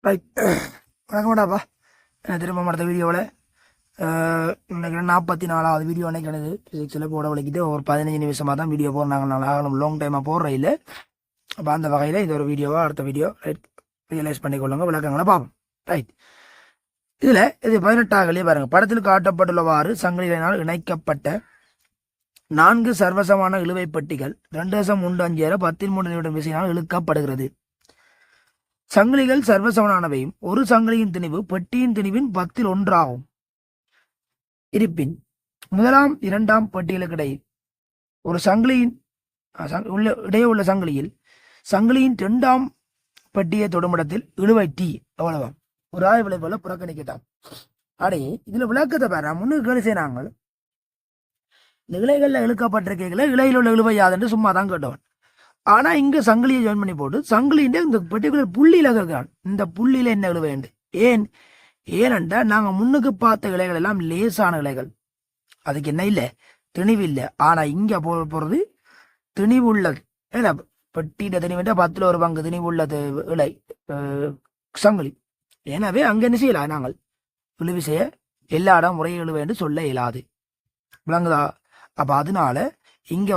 Right. வணக்கம் மேடாப்பா. திரும்ப அடுத்த வீடியோவில் இன்னைக்கு 44வது வீடியோ நினைக்கிறது ஃபிசிக்ஸில் போட வலிக்கிட்டு ஒரு 15 நிமிஷமாக தான் வீடியோ போடுறாங்க. நாங்கள் லாங் டைமாக போடுற இல்லை. அப்போ அந்த வகையில் இது ஒரு வீடியோவாக அடுத்த வீடியோ ரைட் ரியலைஸ் பண்ணிக்கொள்ளுங்க, விளக்கங்களை பார்ப்போம். ரைட். இதில் இது 18ஆகலையே பாருங்கள். படத்தில் காட்டப்பட்டுள்ளவாறு சங்கிலியினால் இணைக்கப்பட்ட 4 சர்வசமான இழுவை பெட்டிகள் 2.35 10 நிமிடம் விசையினால் இழுக்கப்படுகிறது. சங்கிலிகள் சர்வசமனானவையும் ஒரு சங்கிலியின் திணிவு பெட்டியின் திணிவின் 10 ஆகும். இருப்பின் முதலாம் இரண்டாம் பெட்டிகளுக்கு இடையில் ஒரு சங்கிலியின் இடையே உள்ள சங்கிலியின் 2ஆம் பெட்டியை தொடுமிடத்தில் இழுவை டி எவ்வளவாம் ஒரு ஆய்வு போல புறக்கணிக்கட்டாம். அடே இதுல விளக்கத்தை பாரு. முன்னுக்கு கேள்வி செய்யறாங்க இந்த இலைகள்ல இழுக்கப்பட்டிருக்கீங்களா, இலையில் உள்ள இழுவை யாதுன்னு சும்மா தான் கேட்டவன். ஆனா இங்க சங்கிலியை ஜாயின் பண்ணி போட்டு சங்கிலின் இந்த பர்டிகுலர் புள்ளியில கேட்கிறான், இந்த புள்ளியில என்ன இழுவை உண்டு. ஏனென்றா நாங்க முன்னுக்கு பார்த்த இலைகள் எல்லாம் லேசான இலைகள், அதுக்கு என்ன இல்லை, திணிவு இல்லை. ஆனா இங்க போறது திணிவு உள்ளது. ஏன்னா பெட்டியிட திணிவுன்ற 10 திணிவு உள்ளது இலை சங்கிலி. எனவே அங்க என்ன செய்யலாம், நாங்கள் இழுவி செய்ய எல்லா இடம் முறையை இழுவை என்று சொல்ல இயலாது. விளங்குதா? அப்ப அதனால இங்க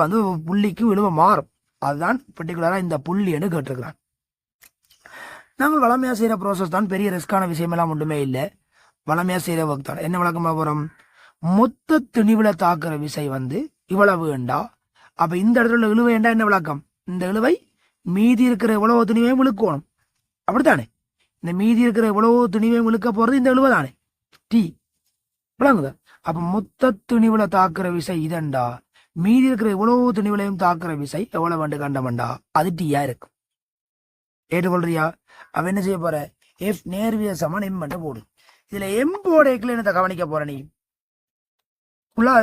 புள்ளிக்கு இழுவை மாறும். அதுதான் பர்டிகுலரா இந்த புள்ளி என்று கேட்டிருக்கிறான். நாங்கள் வளமையா செய்யற ப்ரோசஸ் தான், பெரிய ரிஸ்கான விஷயம் எல்லாம் ஒன்றுமே இல்லை. வளமையா செய்யற ஒர்க் தான். என்ன விளக்கம் போறோம், மொத்த திணிவுல தாக்குற விசை இவ்வளவு வேண்டா. அப்ப இந்த இடத்துல இழுவை வேண்டா என்ன விளக்கம், இந்த இழுவை மீதி இருக்கிற எவ்வளவு துணிவையும் இழுக்கணும், அப்படித்தானே? இந்த மீதி இருக்கிற எவ்வளவு துணிவையும் இழுக்க போறது இந்த இழுவை தானே, டி. விளங்குதா? அப்ப மொத்த துணிவுல தாக்குற விசை இதண்டா, மீதி இருக்கிற எவ்வளவு துணிவுலையும் தாக்குற விசை எவ்வளவு வேண்டு கண்டமண்டா, அது டீயா இருக்கும். ஏற்றுக்கொள்றியா? அவ என்ன செய்ய போற, எஃப் நேர்விய சமன் எம் மட்டும் போடு. இதுல எம் போடைக்குள்ள என்னத்தை கவனிக்க போற நீ,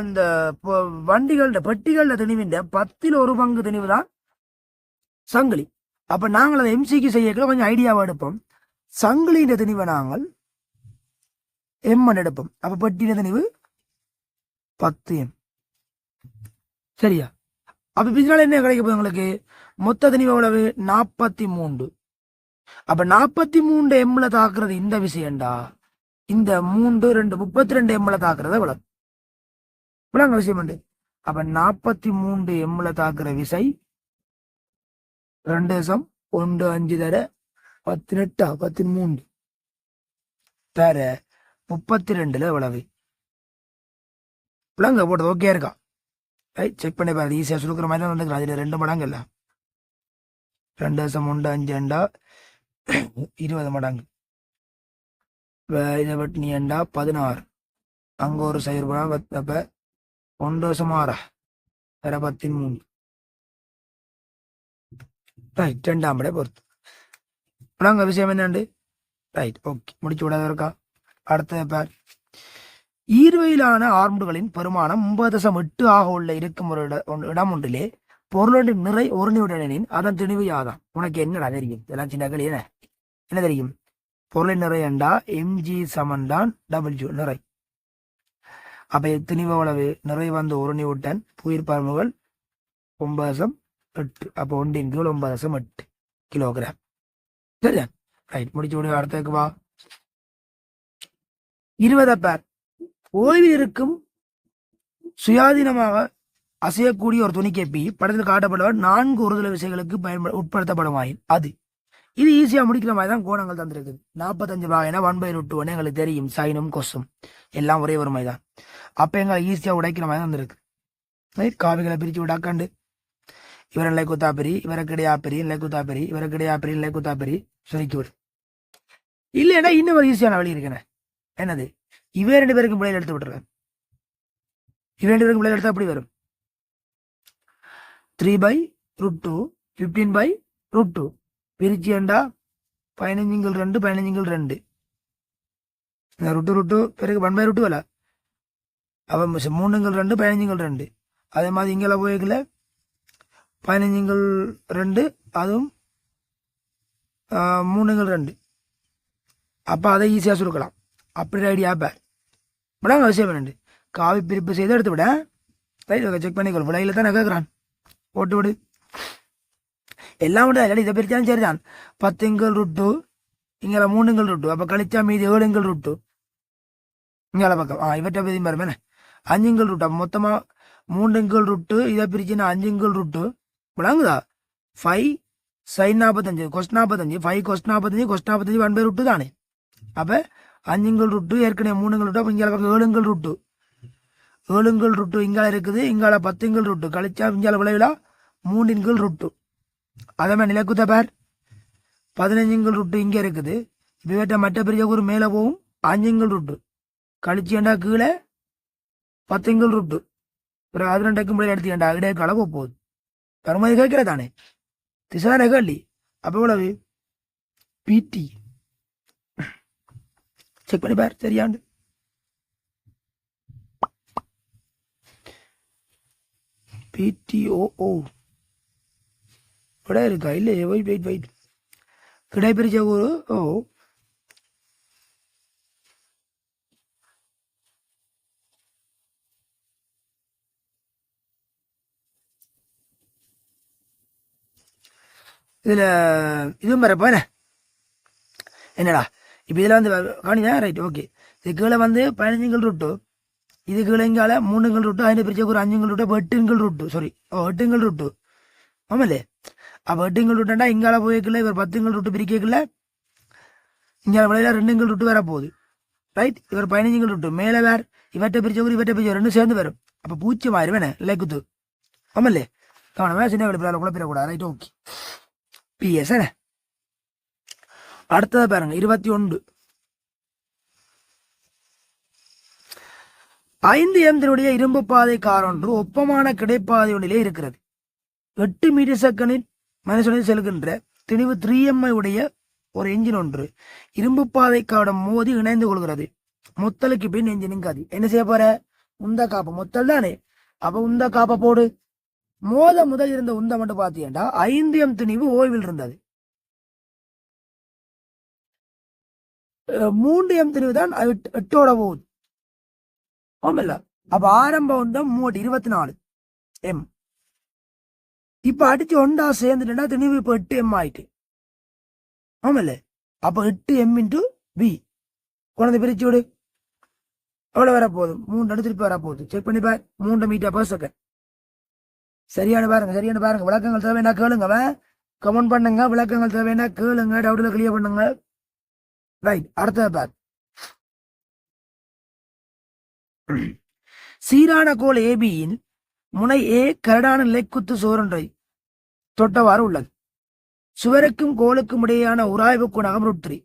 இந்த வண்டிகள பெட்டிகள திணிவின் 10 திணிவு தான் சங்கிலி. அப்ப நாங்கள் அதை எம்சிக்கு செய்யக்குள்ள கொஞ்சம் ஐடியாவா எடுப்போம். சங்கிலின்ற திணிவை நாங்கள் எம் எடுப்போம். அப்ப பெட்டியில திணிவு 10 எம். சரியா? அப்ப இதனால என்ன கிடைக்க போகுது உங்களுக்கு, மொத்த திணிவு எவ்வளவு 43. அப்ப 43 எம்ல தாக்குறது இந்த விஷயம்டா, இந்த 3 2 32 எம்ல தாக்குறது எவ்வளவு விளங்க விஷயம் உண்டு. அப்ப 43 எம்ல தாக்குற விசை 2.15 தர 18 13 தர 32ல எவ்வளவு விளங்க போட்டது. ஓகே இருக்கா? செக் பண்ணி பாரு, ஈஸியா சுருக்கிற மாதிரி தான் வந்துக்கலாம். அதுல 2 மடங்கு இல்ல, 2.15 20 மடங்கு. இதை விட்டு நீ 16 அங்க ஒரு சைடு அப்ப 1.6 வேற 13 ரைட். 2ஆம் படை பொறுத்து விளங்க விஷயம் என்னண்டு. ரைட், ஓகே, முடிச்சு விடாத இருக்கா? அடுத்த பேர் ஈர்வையிலான ஆர்முடுகளின் பெருமானம் 9.8 ஆக உள்ள இருக்கும் ஒரு இடம் ஒன்றிலே பொருளின் நிறை ஒரு நிமிடனின் அதன் திணிவு யாதான். உனக்கு என்னடா தெரியும்? இதெல்லாம் சின்ன களி என்ன தெரியும்? பொருளின் நிறை என்றா எம்ஜி சமன் தான் டபிள்யூ நிறை. அப்ப திணிவு எவ்வளவு, நிறை 1 நியூட்டன், புயிர் பரம்புகள் 9.8. அப்போ 1/9.8 கிலோகிராம். சரியா? ரைட், முடிச்சு விடு. அடுத்ததுக்கு வா. 20 பேர் ஓய்வில் இருக்கும் சுயாதீனமாக அசையக்கூடிய ஒரு துணிக்கேப்பி படத்தில் காட்டப்பட்டவர் 4 ஒருதலை விசைகளுக்கு உட்படுத்தப்படுமாயின் அது. இது ஈஸியா முடிக்கிற மாதிரி தான் கோணங்கள் தந்திருக்குது. 45 வகைனா 1/√2 எங்களுக்கு தெரியும், சைனும் கொசும் எல்லாம் ஒரே ஒரு மாதிரி தான். அப்ப எங்களை ஈஸியா உடைக்கிற மாதிரி தந்திருக்கு. காவிகளை பிரிச்சு விடாக்காண்டு இவரை நிலை குத்தாப்பெரி, இவருக்கு இடையாப்பெரி, நிலை குத்தாப்பெரி, இவருக்கு இடையாப்பெரி, நிலை குத்தாப்பெரி சுருக்கி விடு. இல்லைன்னா இன்னும் ஒரு ஈஸியான வழி இருக்கிறேன். என்னது, இவ 2 பேருக்கும் பிள்ளைகள் எடுத்து விட்டுறேன். இவ 2 பேருக்கும் பிள்ளைகள் எடுத்தா அப்படி வரும் 3/√2 15/√2 பிரிச்சு ஏண்டா 15 15 இந்த √2 பிறகு 1/√2 அல்ல. அவன் 3 15 அதே மாதிரி இங்கே போய்க்கல 15 அதுவும் 3 அப்ப அதை ஈஸியா சுருக்கலாம். அப்படி ஐடியா பேர் விடாங்க விஷயம் என்னண்டு, காவி பிரிப்பு செய்து எடுத்து விட. செக் பண்ணிக்கொள், விலையில தானே கேட்குறான், போட்டு விடு. எல்லாம் விட இல்லாட்டி இதை பிரிச்சாலும் சரிதான். 10 √2 இங்கே 3 ரூட்டு. அப்போ கழிச்சா மீதி 7 ரூட்டு இங்கே பக்கம். இவற்றை பற்றி பாருமே 5 ரூட்டு. அப்போ மொத்தமாக 3 ரூட்டு. இதை பிரிச்சுன்னா 5 ரூட்டு விளங்குதா? 5 sin 45 cos 45 5 cos 45 cos 45 1 route தானே. அப்போ 5 ரூட்டு ஏற்கனவே 3 ரூட்டு. அப்போ இங்கே பக்கம் 7 ரூட்டு. 7 ரூட்டு இங்கால இருக்குது. இங்கால 10 ரூட்டு கழிச்சா இங்கால விளைவிலா 3 ரூட்டு. அதே மாதிரி நிலக்குத்த பேர் 15 ரூட்டு இங்கே இருக்குது. இப்போ மற்ற பெரிய ஒரு மேலே போகும் 5 ரூட்டு கழிச்சுண்டா கீழே 10 ரூட்டு. அப்புறம் 12க்கு முடியல எடுத்துக்கண்டா இடையே போகுது. பெருமதி கேட்கிற தானே திசான கேள்வி. அப்போ எவ்வளவு பிடி செக் பண்ணி பார் சரியாண்டு. பிடிஓ விட இருக்கா இல்லையே? வெயிட் கிடைப்பிரிச்ச ஒரு இதில் இதுவும் வரப்போ என்னடா இப்போ இதில் வந்து காணிதா ரைட் ஓகே. இது கீழே வந்து 15 ரூட்டு. இது கீழே இங்கால 3 ரூட்டு. அதில் பிரிச்ச ஒரு 5 ரூட்டு. அப்போ 8 ரூட்டு. Sorry 8 route ஆமாம்லே. அப்போ 8 ரூட்டுண்டா இங்கால போய்க்கல இவர் 10 ரூட்டு பிரிக்கல. இங்கால விளையில 2 ரூட்டு வர போகுது ரைட். இவர் 15 ரூட்டு மேலே வேறு இவற்றை பிரிச்ச ஒரு இவற்றை பிரிச்ச 2 சேர்ந்து வரும். அப்போ பூச்சி மாதிரி வேணே இல்லை குத்து ஆமாம்லே. கவனமே சின்ன வெளிப்பில் குழப்பிடக்கூடாது ரைட் ஓகே. பிஎஸ் அடுத்தது பாருங்க 21 5 எம்தினுடைய இரும்பு பாதை கார் ஒன்று ஒப்பமான கிடைப்பாதை ஒன்றிலே இருக்கிறது. 8 மீட்டர் செகண்டில் மனுஷனில் செல்கின்ற திணிவு 3M உடைய ஒரு என்ஜின் ஒன்று இரும்பு பாதை காருடன் மோதி இணைந்து கொள்கிறது. முத்தலுக்கு பின் என்ஜின் நிற்காது. என்ன செய்ய போற? உந்த காப்பை முத்தல் தானே. அப்ப உந்த காப்பை போடு. முதல் இருந்த உந்த மட்டும் பாத்தீங்கன்னா 5M திணிவு ஓய்வில் இருந்தது. 3M திணிவு தான் 8ஓட போகுது ஆமல்ல. அப்ப ஆரம்ப உந்தம் 24 M. இப்ப அடிச்சு ஒண்டா சேர்ந்துட்டா திணிவு இப்ப 8M ஆயிட்டு ஆமல்ல. அப்ப 8M × B குழந்தை பிரிச்சு விடு. எவ்வளவு வரப்போகுது? 3 திருப்பி வரப்போகுது. செக் பண்ணி பாரு. 3 மீட்டர்/செகண்ட். சரியான பாருங்க. விளக்கங்கள் தேவைன்னா கேளுங்க. கமெண்ட் பண்ணுங்க. விளக்கங்கள் தேவைன்னா கேளுங்க. டவுட்ல கிளியர் பண்ணுங்க ரைட். அடுத்தது பார். சீரான கோல் ஏபியின் முனை ஏ கரடான நிலைக்குத்து சோரொன்றை தொட்டவாறு உள்ளது. சுவருக்கும் கோலுக்கும் இடையேயான உராய்வு குணகம் √3.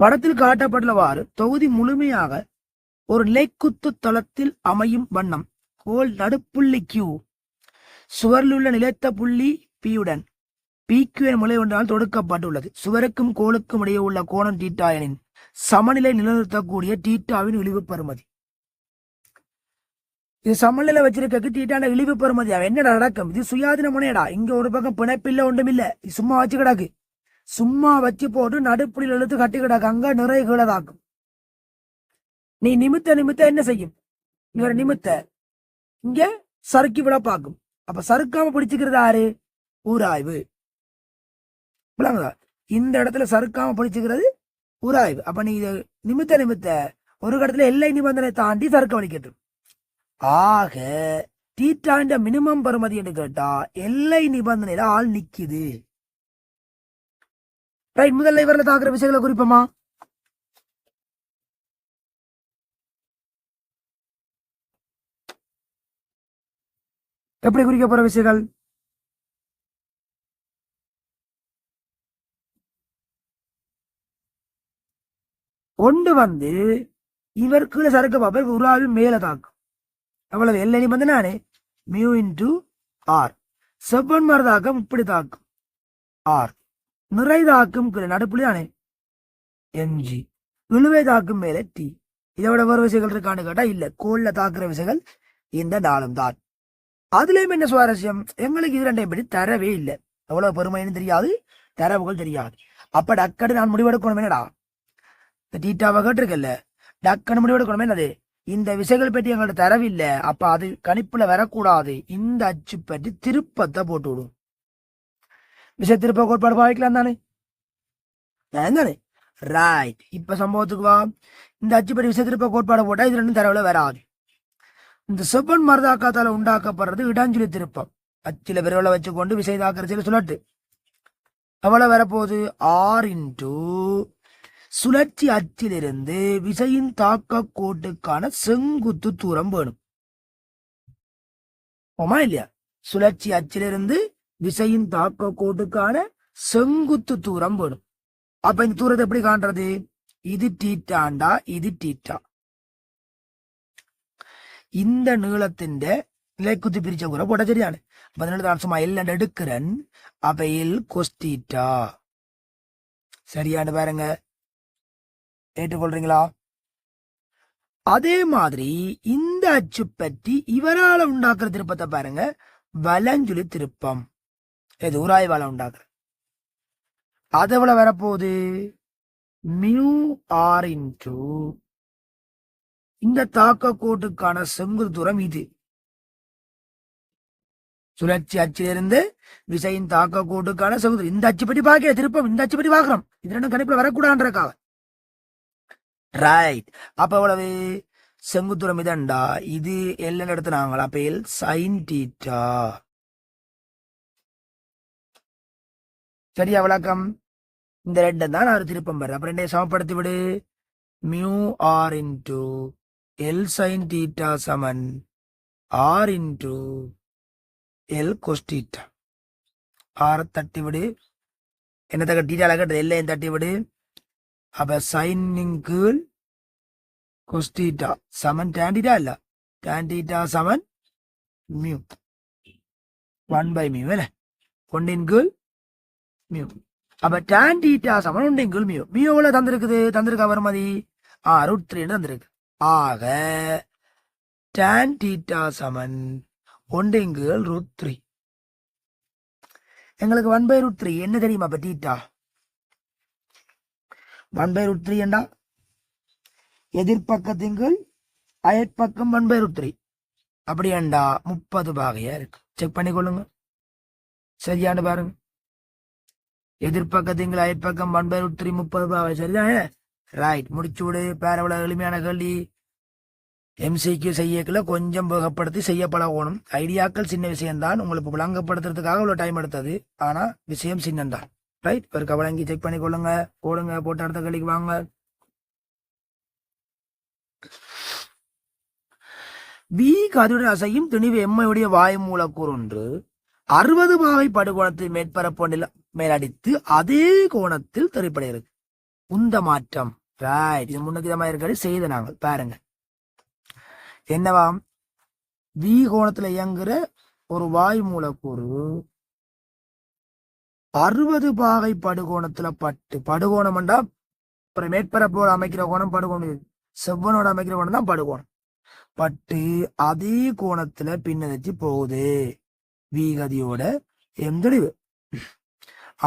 படத்தில் காட்டப்பட்டுள்ளவாறு தொகுதி முழுமையாக ஒரு நிலைக்குத்து தளத்தில் அமையும் வண்ணம் கோல் நடுப்புள்ளி Q சுவரில் உள்ள நிலைத்த புள்ளி P-உடன் PQ முளை ஒன்றால் தொடுக்கப்பட்டுள்ளது. சுவருக்கும் கோலுக்கும் இடையே உள்ள கோணம் தீட்டா எனின் சமநிலை நிலைநிறுத்தக்கூடிய தீட்டாவின் இழிவு பெறுமதி. இது சமநிலை வச்சிருக்க தீட்டான இழிவு பெறுமதி. அவன் என்ன நடக்கும்? இது சுயாதீன முனையடா. இங்க ஒரு பக்கம் பிணைப்பில்ல ஒன்றும் இல்ல. சும்மா வச்சு கிடக்கு. சும்மா வச்சு போட்டு நடுப்புள்ளியில் இழுத்து கட்டி கிடக்கு. அங்க நிறைய கீழதாக்கும். நீ நிமித்த என்ன செய்யும்? இவரை நிமித்த இங்க சறுக்கி விட பார்க்கும். அப்ப சறுக்காம பிடிச்சுக்கிறது யாரு? ஊராய்வு. இந்த இடத்துல சறுக்காம பிடிச்சுக்கிறது ஊராய்வு. அப்ப நீ இதை நிமித்த ஒரு இடத்துல எல்லை நிபந்தனை தாண்டி சறுக்க வலிக்கட்டு. ஆக தீட்டாண்ட மினிமம் பெறுமதி என்று கேட்டா எல்லை நிபந்தனையில ஆள் நிக்குது ரைட். முதல்ல இவரில் தாக்குற விஷயங்களை குறிப்போமா? எப்படி குறிக்க போற விஷயங்கள்? ஒன்று வந்து இவர் கீழே சறுக்க பார்ப்ப உருவாவி மேல தாக்கும். அவ்வளவு எல்லை நிபந்தனை μ/r. செவ்வன் மர தாக்கம் இப்படி தாக்கும் R. நிறை தாக்கும் கீழே நடுப்புள்ளி தானே mg. இழுவை தாக்கும் மேலே T. இதோட வேறு விசைகள் இருக்கான்னு கேட்டா இல்ல. கோல்ல தாக்குற விசைகள் இந்த 4 தான். அதுலயும் என்ன சுவாரஸ்யம்? எங்களுக்கு இது 2 படி தரவே இல்லை. எவ்வளவு பெருமைன்னு தெரியாது, தரவுகள் தெரியாது. அப்ப டக்கடு நான் முடிவெடுக்கணும். என்னடா தீட்டாவை கேட்டிருக்கல, டக்குன்னு முடிவெடுக்கணும். என்னது? இந்த விசைகள் பற்றி எங்கள்ட்ட தரவில்லை. அப்ப அது கணிப்புல வரக்கூடாது. இந்த அச்சு பற்றி திருப்பத்தை போட்டு விடும். விசை திருப்ப கோட்பாடு பாவிக்கலாம் தானே. தானே ரைட். இப்ப சம்பவத்துக்கு வா. இந்த அச்சுப்படி விசைத்திருப்ப கோட்பாடு போட்டா இது ரெண்டும் தரவுல வராது. இந்த செவ்வன் மருதாக்கத்தால உண்டாக்கப்படுறது இடஞ்சுழி திருப்பம். அச்சில விரவலை வச்சுக்கொண்டு விசை தாக்கரச்சில சுழட்டு. எவ்வளவு வரப்போகுது? ஆர் இன்டு சுழற்சி அச்சிலிருந்து விசையின் தாக்க கோட்டுக்கான செங்குத்து தூரம் வேணும். ஓமா இல்லையா? சுழற்சி அச்சிலிருந்து விசையின் தாக்க கோட்டுக்கான செங்குத்து தூரம் வேணும். அப்ப இந்த தூரத்தை எப்படி காண்றது? இது டீட்டாண்டா, இது டீட்டா. இந்த நீளத்தின் நிலைக்குத்தி பிரிச்ச கூட போட்ட சரியான 17 சும்மா எல் எடுக்கிறன். அப்ப எல் கொஸ்டீட்டா சரியானு பாருங்க. ஏற்றுக்கொள்றீங்களா? அதே மாதிரி இந்த அச்சு பற்றி இவரால உண்டாக்குற திருப்பத்தை பாருங்க, வலஞ்சுழி திருப்பம். இது உராய்வால உண்டாக்குற. அது எவ்வளவு வரப்போகுது? மியூ ஆர் இன்டு இந்த தாக்க கோட்டுக்கான செங்குத்து தூரம் இது. சுழற்சி அச்சிலிருந்து விசையின் தாக்க கோட்டுக்கான செங்குத்து. இந்த அச்சு பற்றி பார்க்க திருப்பம், இந்த அச்சு பற்றி பார்க்கிறோம். இது ரெண்டும் கணிப்புல வரக்கூடாதுக்காக. ரைட். அப்ப எவ்வளவு செங்குத்துரம் இதண்டா? இது எல் எடுத்துனாங்களா? அப்ப எல் சைன் டீட்டா. சரியா விளக்கம்? இந்த ரெண்டு தான் நான் திருப்பம் பெற. அப்ப ரெண்டையும் சமப்படுத்தி விடு. Mu R into L sin theta சமன் R into L cos theta. R தட்டி விடு. என்னத்தக்க டீட்டால கட்டுறது? எல்லையும் தட்டி விடு. அப்ப சைனின் கீழ் கோஸ் டீட்டா சமன் tan டீட்டா இல்ல, tan டீட்டா சமன் மியூ 1/μ இல்ல, ஒன்றின் கீழ் மியூ. அப்ப tan டீட்டா சமன் ஒன்றின் கீழ் மியூ. மியூ எவ்வளவு தந்திருக்குது? தந்திருக்கா வருமதி √3 தந்திருக்கு. ஆக tan டீட்டா சமன் ஒன்றின் கீழ் √3. எங்களுக்கு 1/√3 என்ன தெரியுமா? அப்ப டீட்டா 1/√3 என்றா எதிர்பக்கத்தின் கீழ் அயற்பக்கம் 1/√3. அப்படி ஏண்டா 30 பாகையா இருக்கு. செக் பண்ணிக்கொள்ளுங்க. சரியானு பாருங்க. எதிர்பக்கத்தின் கீழ் அயற்பக்கம் 1/√3 30 பாகை. சரிதானே? ரைட். முடிச்சு விடு. பேரவள எளிமையான கேள்வி. MCQ செய்யக்கல கொஞ்சம் வேகப்படுத்தி செய்ய பழகணும். ஐடியாக்கள் சின்ன விஷயம்தான், உங்களுக்கு விளங்கப்படுத்துறதுக்காக இவ்வளவு டைம் எடுத்தது. ஆனா விஷயம் சின்னம்தான். ரைட். ஒரு கவலங்கி செக் பண்ணி கொள்ளுங்க. போடுங்க. போட்டு அடுத்த கேள்விக்கு வாங்க. வி கதிருடன் அசையும் திணிவு எம்மையுடைய வாயு மூலக்கூறு ஒன்று 60 பாகை படுகோணத்தில் மேற்பரப்பு மேலடித்து அதே கோணத்தில் திரைப்படைகிறது. உந்த மாற்றம். ரைட். இது முன்னுக்கு இதமா இருக்காது செய்த நாங்கள் பாருங்க. என்னவாம்? வி கோணத்துல இயங்குற ஒரு வாயு மூலக்கூறு 60 பாகை படுகோணத்துல பட்டு. படுகோணம்டா மேற்பரப்போட அமைக்கிற கோணம் படுகோணம், செவ்வனோட அமைக்கிற கோணம் தான் படுகோணம். பட்டு அதே கோணத்துல பின்னதிச்சு போகுது. வீகதியோட எந்தடிவு.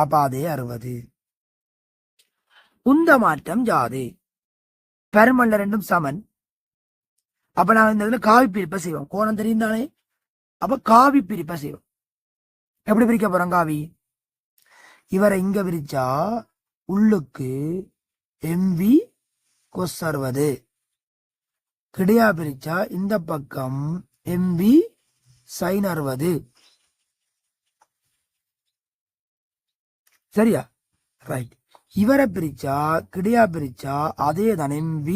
அப்ப அதே 60. உந்த மாற்றம் ஜாது. பெருமல்ல ரெண்டும் சமன். அப்ப நான் இந்த இதுல காவி பிரிப்பை செய்வோம். கோணம் தெரிந்தானே, அப்ப காவி பிரிப்பை செய்வோம். எப்படி பிரிக்க போறோம் காவி? இவரை இங்க பிரிச்சா உள்ளுக்கு MV cos 60, கிடையா பிரிச்சா இந்த பக்கம் MV sin 60. சரியா? ரைட். இவரை பிரிச்சா கிடையா பிரிச்சா அதே தான் MV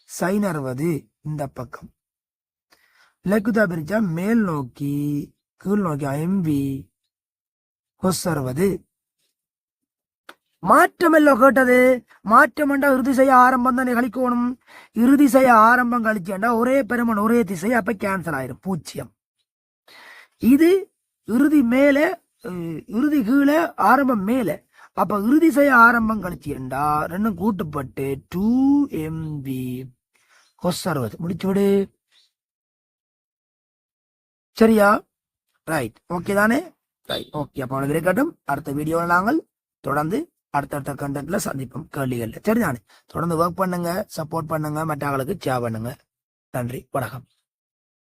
sin 60 இந்த பக்கம். இலக்குதா பிரிச்சா மேல் நோக்கி கீழ் நோக்கி MV cos 60. மாற்றம் எல்லாம் கேட்டது. மாற்றம் என்றா இறுதி செய்ய ஆரம்பம் தானே கழிக்கணும். இறுதி செய்ய ஆரம்பம் கழிச்சேன்டா ஒரே பெருமன் ஒரே திசை, அப்ப கேன்சல் ஆயிரும் 0. இது இறுதி மேல, இறுதி கீழே, ஆரம்பம் மேல. அப்ப இறுதி செய்ய ஆரம்பம் கழிச்சேன்டா ரெண்டும் கூட்டுப்பட்டு 2MV cos 60 முடிச்சு விடு. சரியா? ரைட். ஓகே தானே? ரைட். ஓகே. அப்ப அவனுக்கு இருக்கட்டும். அடுத்த வீடியோவில் நாங்கள் தொடர்ந்து அடுத்தடுத்த கண்டென்ட்ல சந்திப்போம் கேள்விகள்ல. சரிதானே? தொடர்ந்து ஒர்க் பண்ணுங்க, சப்போர்ட் பண்ணுங்க, மற்றவங்களுக்கு ஷேர் பண்ணுங்க. நன்றி, வணக்கம்.